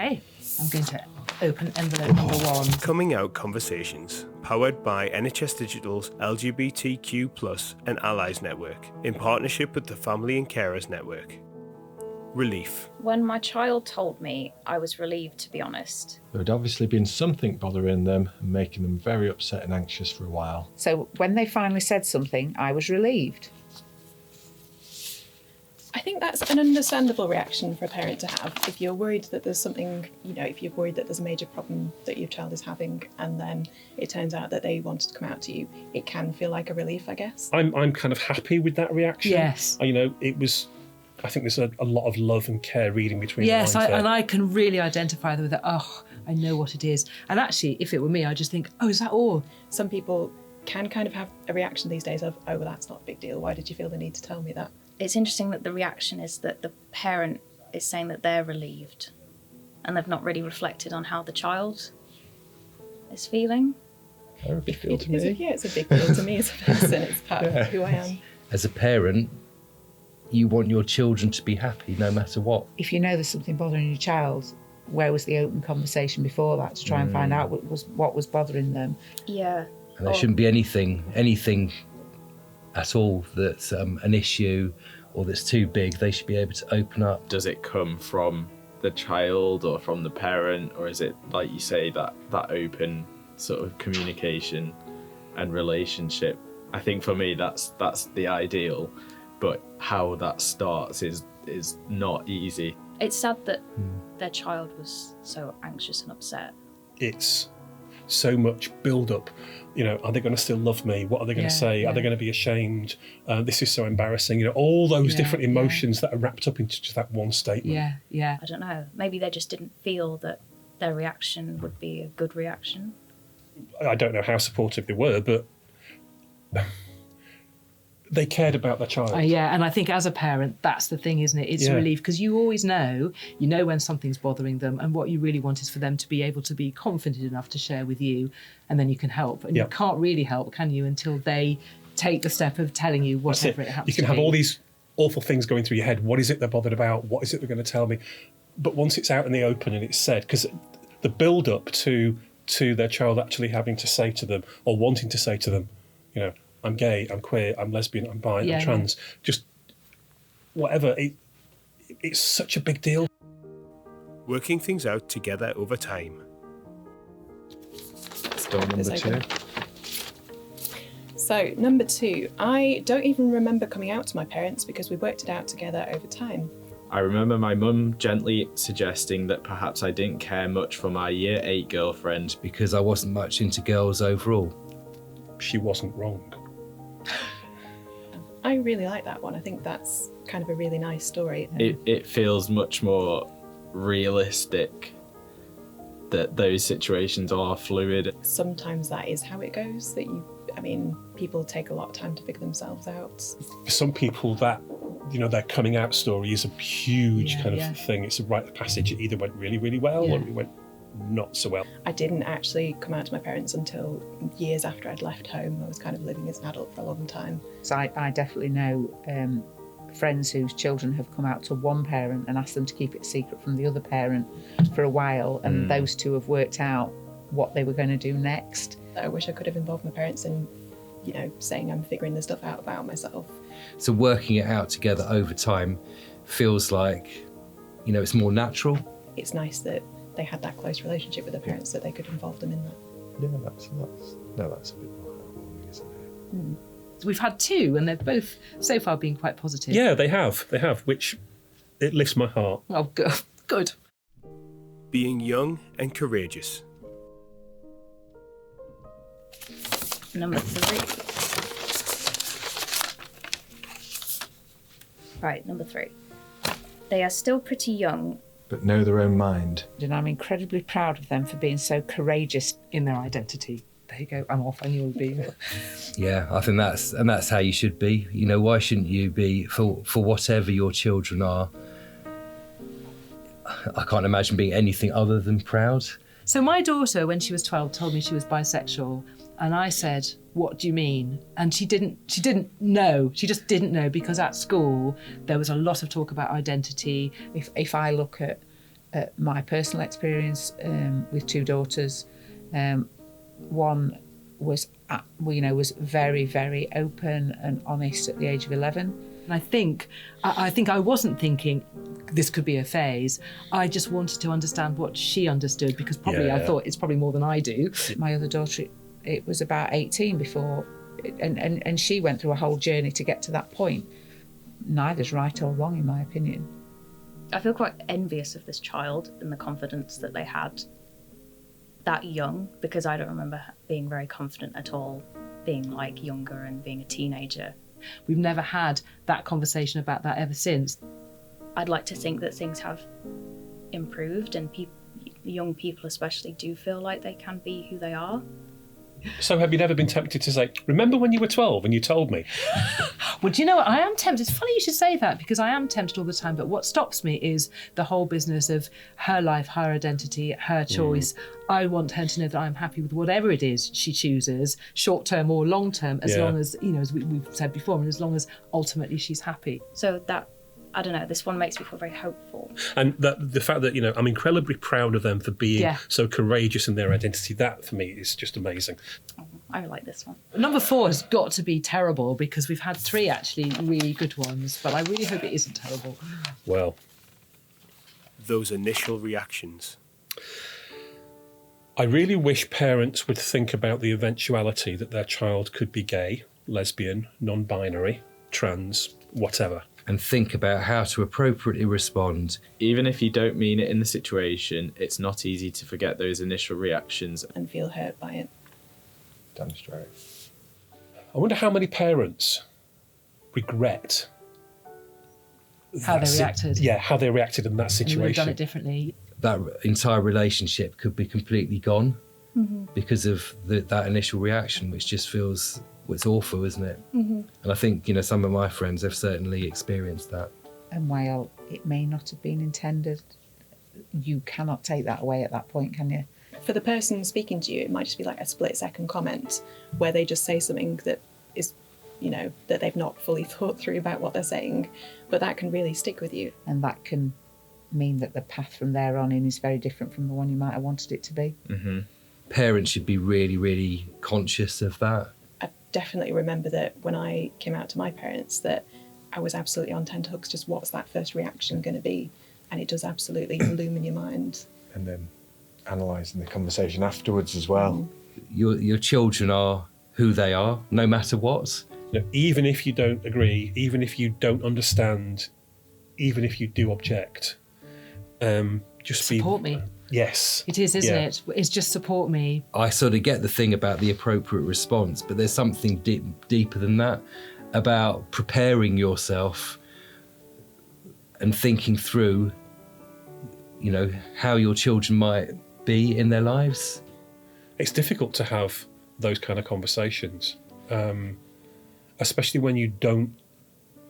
Okay, I'm going to open envelope number 1. Coming Out Conversations, powered by NHS Digital's LGBTQ+ and Allies Network, in partnership with the Family and Carers Network. Relief. When my child told me, I was relieved, to be honest. There had obviously been something bothering them and making them very upset and anxious for a while. So when they finally said something, I was relieved. I think that's an understandable reaction for a parent to have. If you're worried that there's something, if you're worried that there's a major problem that your child is having, and then it turns out that they wanted to come out to you, it can feel like a relief, I guess. I'm kind of happy with that reaction. Yes. I think there's a lot of love and care reading between the lines Yes, there. and I can really identify with that. Oh, I know what it is. And actually, if it were me, I'd just think, oh, is that all? Some people can kind of have a reaction these days of, oh, well, that's not a big deal. Why did you feel the need to tell me that? It's interesting that the reaction is that the parent is saying that they're relieved and they've not really reflected on how the child is feeling. They're a big deal to me. It's a big deal to me as a person. It's part of who I am. As a parent, you want your children to be happy no matter what. If you know there's something bothering your child, where was the open conversation before that to try and find out what was bothering them? Yeah. And there shouldn't be anything at all that's an issue or that's too big. They should be able to open up. Does it come from the child or from the parent, or is it, like you say, that open sort of communication and relationship? I think for me that's the ideal, but how that starts is not easy. It's sad that their child was so anxious and upset. It's so much build-up. Are they going to still love me? What are they going to say? Are they going to be ashamed? This is so embarrassing. All those different emotions that are wrapped up into just that one statement. Yeah. I don't know. Maybe they just didn't feel that their reaction would be a good reaction. I don't know how supportive they were, but they cared about their child. And I think as a parent, that's the thing, isn't it? It's a relief, because you always know when something's bothering them, and what you really want is for them to be able to be confident enough to share with you, and then you can help. And you can't really help, can you, until they take the step of telling you whatever it happens to be. You can have all these awful things going through your head. What is it they're bothered about? What is it they're going to tell me? But once it's out in the open and it's said, because the build-up to their child actually having to say to them, or wanting to say to them, I'm gay, I'm queer, I'm lesbian, I'm bi, I'm trans, just whatever. It's such a big deal. Working things out together over time. Door number 2. So, number 2, I don't even remember coming out to my parents because we worked it out together over time. I remember my mum gently suggesting that perhaps I didn't care much for my year 8 girlfriend because I wasn't much into girls overall. She wasn't wrong. I really like that one. I think that's kind of a really nice story. It feels much more realistic that those situations are fluid. Sometimes that is how it goes, people take a lot of time to figure themselves out. For some people, that their coming out story is a huge thing. It's a rite of passage. It either went really, really well or it went not so well. I didn't actually come out to my parents until years after I'd left home. I was kind of living as an adult for a long time. So I definitely know friends whose children have come out to one parent and asked them to keep it a secret from the other parent for a while, and those two have worked out what they were going to do next. I wish I could have involved my parents in, saying I'm figuring this stuff out about myself. So working it out together over time feels like, it's more natural. It's nice that they had that close relationship with their parents, that they could involve them in that. Yeah, that's a bit more heartwarming, isn't it? We've had 2, and they've both so far been quite positive. Yeah, they have, which it lifts my heart. Oh, good. Being young and courageous. Number 3. Right, number 3. They are still pretty young, but know their own mind. And I'm incredibly proud of them for being so courageous in their identity. There you go, I'm off, I knew it would be. Yeah, I think that's how you should be. Why shouldn't you be, for whatever your children are? I can't imagine being anything other than proud. So my daughter, when she was 12, told me she was bisexual, and I said, what do you mean? And she didn't know. She just didn't know, because at school there was a lot of talk about identity. If I look at my personal experience with 2 daughters. One was, was very, very open and honest at the age of 11. And I think I wasn't thinking this could be a phase. I just wanted to understand what she understood, because probably I thought it's probably more than I do. My other daughter, it was about 18 before, and she went through a whole journey to get to that point. Neither's right or wrong, in my opinion. I feel quite envious of this child and the confidence that they had that young, because I don't remember being very confident at all, being like younger and being a teenager. We've never had that conversation about that ever since. I'd like to think that things have improved, and young people especially do feel like they can be who they are. So have you never been tempted to say, remember when you were 12 and you told me? Well, do you know what? I am tempted. It's funny you should say that, because I am tempted all the time. But what stops me is the whole business of her life, her identity, her choice. I want her to know that I'm happy with whatever it is she chooses, short term or long term, as long as, as we've said before, and as long as ultimately she's happy. So that, I don't know, this one makes me feel very hopeful. And the fact that, I'm incredibly proud of them for being so courageous in their identity, that for me is just amazing. Oh, I like this one. Number 4 has got to be terrible, because we've had 3 actually really good ones, but I really hope it isn't terrible. Well, those initial reactions. I really wish parents would think about the eventuality that their child could be gay, lesbian, non-binary, trans, whatever. And think about how to appropriately respond. Even if you don't mean it in the situation, it's not easy to forget those initial reactions and feel hurt by it. Damn straight. I wonder how many parents regret How they reacted. Yeah, how they reacted in that You would have done situation. it differently. That entire relationship could be completely gone because of that initial reaction, which just feels, it's awful, isn't it? And I think, some of my friends have certainly experienced that. And while it may not have been intended, you cannot take that away at that point, can you? For the person speaking to you, it might just be like a split-second comment where they just say something that is, that they've not fully thought through about what they're saying, but that can really stick with you. And that can mean that the path from there on in is very different from the one you might have wanted it to be. Parents should be really, really conscious of that. I definitely remember that when I came out to my parents, that I was absolutely on tenterhooks, just what's that first reaction going to be? And it does absolutely illumine your mind. And then analysing the conversation afterwards as well. Your children are who they are, no matter what. Even if you don't agree, even if you don't understand, even if you do object, just Support me. Yes. It is, isn't it? It's just support me. I sort of get the thing about the appropriate response, but there's something deeper than that about preparing yourself and thinking through, how your children might be in their lives. It's difficult to have those kind of conversations, especially when you don't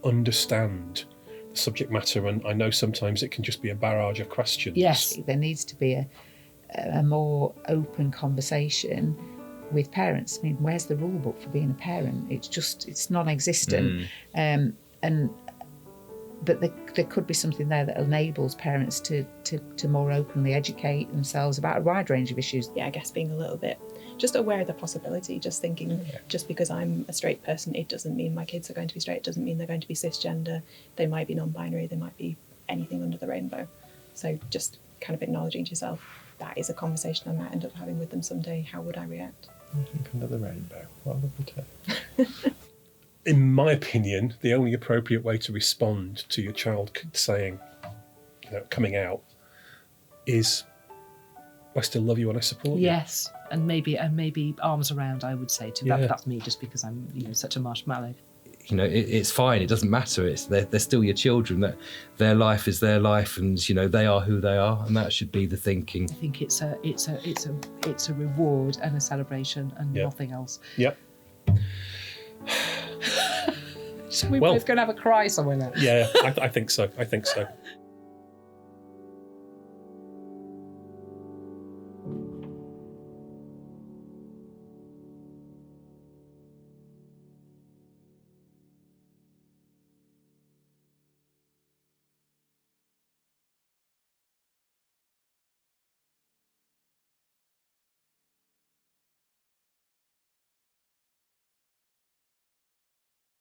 understand the subject matter, and I know sometimes it can just be a barrage of questions. Yes. There needs to be a more open conversation with parents. I mean, where's the rule book for being a parent? It's non-existent. But there could be something there that enables parents to more openly educate themselves about a wide range of issues. Yeah, I guess being a little bit just aware of the possibility, just thinking, just because I'm a straight person, it doesn't mean my kids are going to be straight, it doesn't mean they're going to be cisgender, they might be non-binary, they might be anything under the rainbow. So just kind of acknowledging to yourself, that is a conversation I might end up having with them someday, how would I react? Under the rainbow, what a lovely tale. In my opinion, the only appropriate way to respond to your child saying, coming out, is I still love you and I support you. Yes, and maybe arms around, I would say too. That's me, just because I'm such a marshmallow. It's fine. It doesn't matter. They're still your children. That their life is their life, and they are who they are, and that should be the thinking. I think it's a reward and a celebration and nothing else. Yep. So we're both going to have a cry somewhere now. Yeah, I think so.